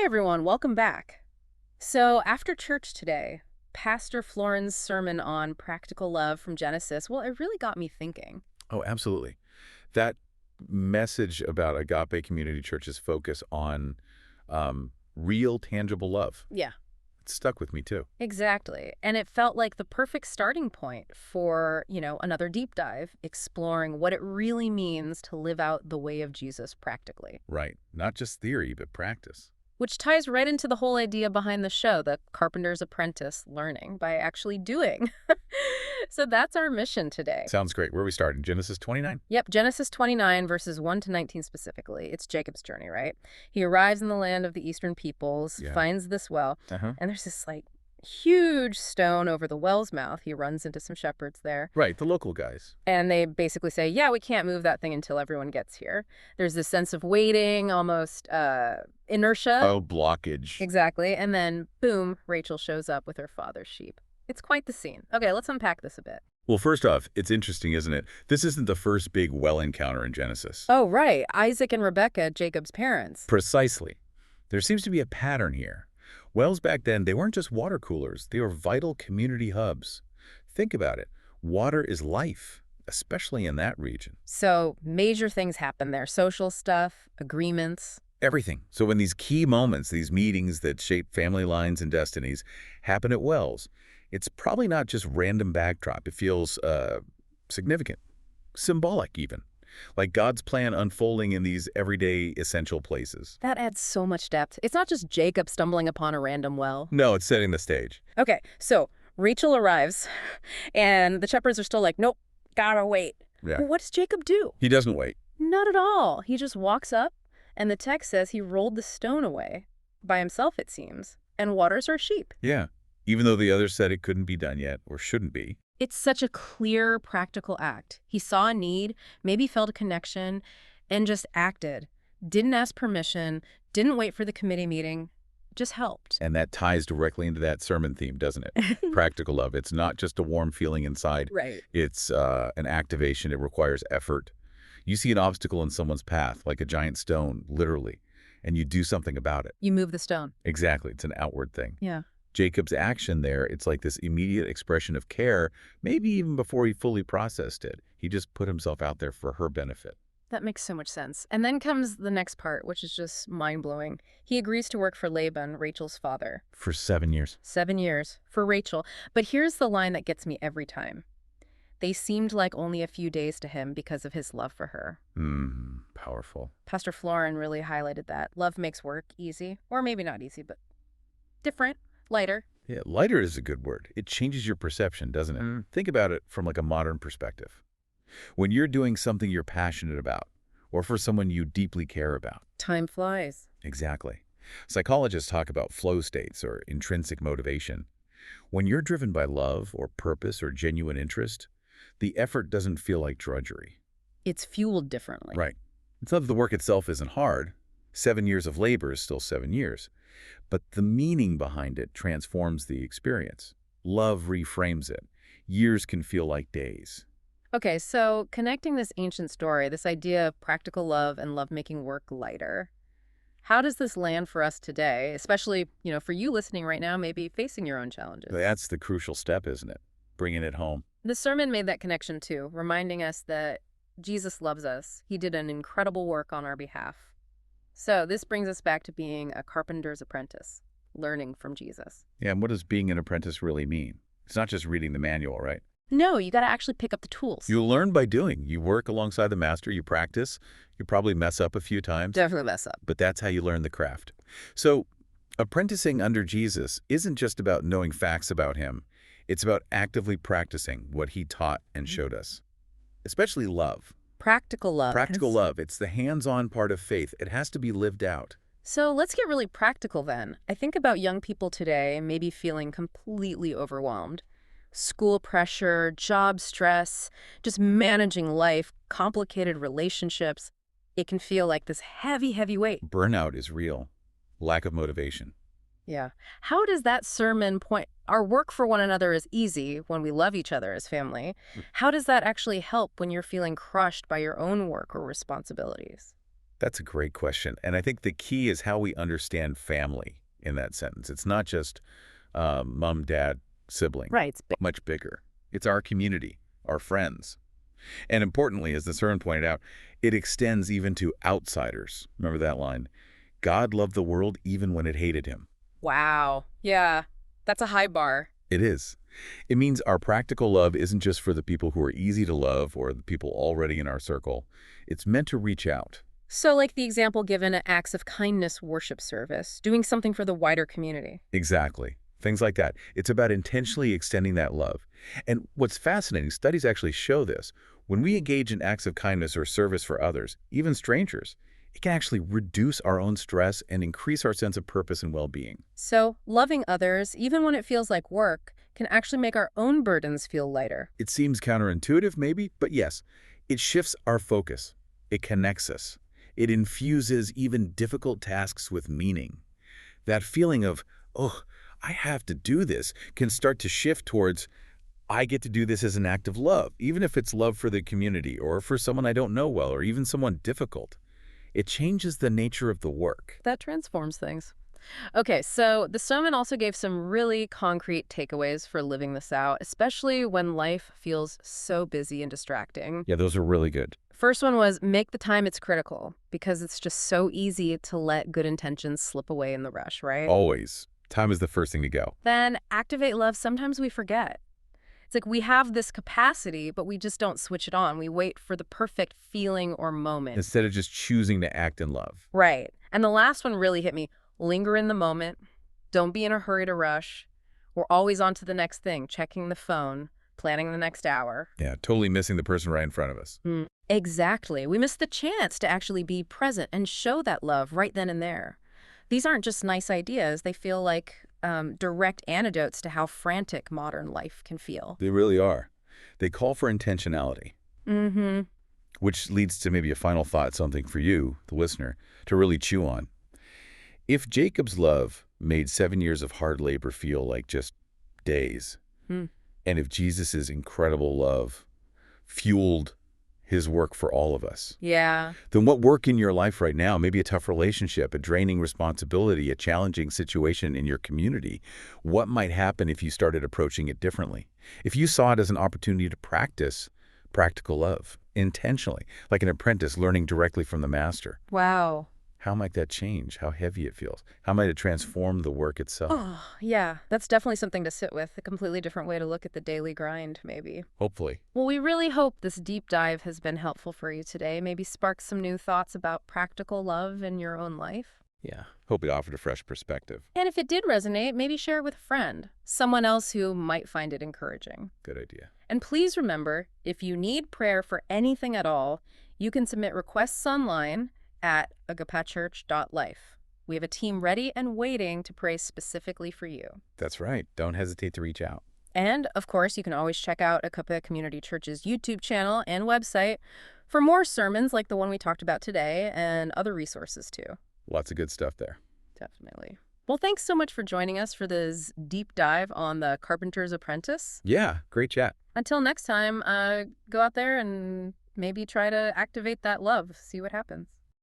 Hi, everyone. Welcome back. So, after church today, Pastor Florin's sermon on practical love from Genesis, well, it really got me thinking. Oh, absolutely. That message about Agape Community Church's focus on real, tangible love, Yeah, it stuck with me too. exactly. And it felt like the perfect starting point for, another deep dive, exploring what it really means to live out the way of Jesus practically. Right. Not just theory, but practice. Which ties right into the whole idea behind the show, the carpenter's apprentice learning by actually doing. So that's our mission today. Sounds great. Where are we starting? Genesis 29? Yep, Genesis 29, verses 1 to 19 specifically. It's Jacob's journey, right? He arrives in the land of the eastern peoples, Yeah. finds this well, Uh-huh. and there's this, huge stone over the well's mouth. He runs into some shepherds there, Right, the local guys. and they basically say, yeah, we can't move that thing until everyone gets here. There's this sense of waiting, almost inertia. Oh, blockage. Exactly. And then, boom, Rachel shows up with her father's sheep. It's quite the scene. Okay, let's unpack this a bit. Well, first off, it's interesting, isn't it? This isn't the first big well encounter in Genesis. Oh, right. Isaac and Rebekah, Jacob's parents. Precisely. There seems to be a pattern here. Wells back then, they weren't just water coolers. They were vital community hubs. Think about it. Water is life, especially in that region. So major things happen there. Social stuff, agreements. Everything. So when these key moments, these meetings that shape family lines and destinies, happen at Wells, it's probably not just random backdrop. It feels significant, symbolic even, like God's plan unfolding in these everyday essential places. That adds so much depth. It's not just Jacob stumbling upon a random well. No, it's setting the stage. Okay, so Rachel arrives, and the shepherds are still like, nope, gotta wait. Yeah. What does Jacob do? He doesn't wait. Not at all. He just walks up, and the text says he rolled the stone away. By himself, it seems, and waters her sheep. Yeah. Even though the others said it couldn't be done yet, or shouldn't be. It's such a clear, practical act. He saw a need, maybe felt a connection, and just acted. Didn't ask permission, didn't wait for the committee meeting, just helped. And that ties directly into that sermon theme, doesn't it? Practical love. It's not just a warm feeling inside. Right. It's an activation. It requires effort. You see an obstacle in someone's path, like a giant stone, literally, and you do something about it. You move the stone. Exactly. It's an outward thing. Yeah. Jacob's action there, it's like this immediate expression of care, maybe even before he fully processed it. He just put himself out there for her benefit. That makes so much sense. And then comes the next part, which is just mind-blowing. He agrees to work for Laban, Rachel's father. For 7 years. 7 years for Rachel. But here's the line that gets me every time. They seemed like only a few days to him because of his love for her. Powerful. Pastor Florin really highlighted that. Love makes work easy, or maybe not easy, but different, lighter. Yeah, lighter is a good word. It changes your perception, doesn't it? Think about it from like a modern perspective. When you're doing something you're passionate about, or for someone you deeply care about. Time flies. Exactly. Psychologists talk about flow states or intrinsic motivation. When you're driven by love or purpose or genuine interest, the effort doesn't feel like drudgery. It's fueled differently. Right. It's not that the work itself isn't hard. 7 years of labor is still 7 years. But the meaning behind it transforms the experience. Love reframes it. Years can feel like days. Okay, so connecting this ancient story, this idea of practical love and love making work lighter, how does this land for us today, especially, for you listening right now, maybe facing your own challenges? That's the crucial step, isn't it? Bringing it home. The sermon made that connection too, reminding us that Jesus loves us. He did an incredible work on our behalf. So this brings us back to being a carpenter's apprentice, learning from Jesus. Yeah, and what does being an apprentice really mean? It's not just reading the manual, right? No, you got to actually pick up the tools. You learn by doing. You work alongside the master, you practice, you probably mess up a few times. Definitely mess up. But that's how you learn the craft. So apprenticing under Jesus isn't just about knowing facts about him. It's about actively practicing what he taught and showed us, especially love. Practical love. Practical love. It's the hands-on part of faith. It has to be lived out. So let's get really practical then. I think about young people today maybe feeling completely overwhelmed. School pressure, job stress, just managing life, complicated relationships. It can feel like this heavy, heavy weight. Burnout is real. Lack of motivation. Yeah. How does that sermon point? Our work for one another is easy when we love each other as family. How does that actually help when you're feeling crushed by your own work or responsibilities? That's a great question. And I think the key is how we understand family in that sentence. It's not just mom, dad, sibling, Right. It's big. much bigger. It's our community, our friends. And importantly, as the sermon pointed out, it extends even to outsiders. Remember that line? God loved the world even when it hated him. Wow. Yeah, that's a high bar. It is. It means our practical love isn't just for the people who are easy to love or the people already in our circle. It's meant to reach out. So like the example given at Acts of Kindness worship service, doing something for the wider community. Exactly. Things like that. It's about intentionally extending that love. And what's fascinating, studies actually show this. When we engage in acts of kindness or service for others, even strangers, it can actually reduce our own stress and increase our sense of purpose and well-being. So loving others, even when it feels like work, can actually make our own burdens feel lighter. It seems counterintuitive, maybe, but yes, it shifts our focus. It connects us. It infuses even difficult tasks with meaning. That feeling of, oh, I have to do this, can start to shift towards, I get to do this as an act of love, even if it's love for the community or for someone I don't know well or even someone difficult. It changes the nature of the work. That transforms things. Okay, so the sermon also gave some really concrete takeaways for living this out, especially when life feels so busy and distracting. Yeah, those are really good. First one was make the time it's critical, because it's just so easy to let good intentions slip away in the rush, right? Always. Time is the first thing to go. Then activate love, sometimes we forget. It's like we have this capacity, but we just don't switch it on. We wait for the perfect feeling or moment. Instead of just choosing to act in love. Right. And the last one really hit me. Linger in the moment. Don't be in a hurry to rush. We're always on to the next thing, checking the phone, planning the next hour. Yeah, totally missing the person right in front of us. Exactly. We miss the chance to actually be present and show that love right then and there. These aren't just nice ideas. They feel like direct antidotes to how frantic modern life can feel. They really are. They call for intentionality. Mm-hmm. Which leads to maybe a final thought, something for you, the listener, to really chew on. If Jacob's love made 7 years of hard labor feel like just days, Hmm. and if Jesus' incredible love fueled his work for all of us, Yeah. then what work in your life right now, maybe a tough relationship, a draining responsibility, a challenging situation in your community, what might happen if you started approaching it differently? If you saw it as an opportunity to practice practical love intentionally, like an apprentice learning directly from the master, Wow. how might that change how heavy it feels? How might it transform the work itself? Oh, yeah. That's definitely something to sit with. A completely different way to look at the daily grind, maybe. Hopefully. Well, we really hope this deep dive has been helpful for you today. Maybe spark some new thoughts about practical love in your own life. Yeah. Hope it offered a fresh perspective. And if it did resonate, maybe share it with a friend, someone else who might find it encouraging. Good idea. And please remember, if you need prayer for anything at all, you can submit requests online at agapechurch.life. We have a team ready and waiting to pray specifically for you. That's right. Don't hesitate to reach out. And, of course, you can always check out Agape Community Church's YouTube channel and website for more sermons like the one we talked about today and other resources, too. Lots of good stuff there. Definitely. Well, thanks so much for joining us for this deep dive on the Carpenter's Apprentice. Yeah. Great chat. Until next time, go out there and maybe try to activate that love, see what happens.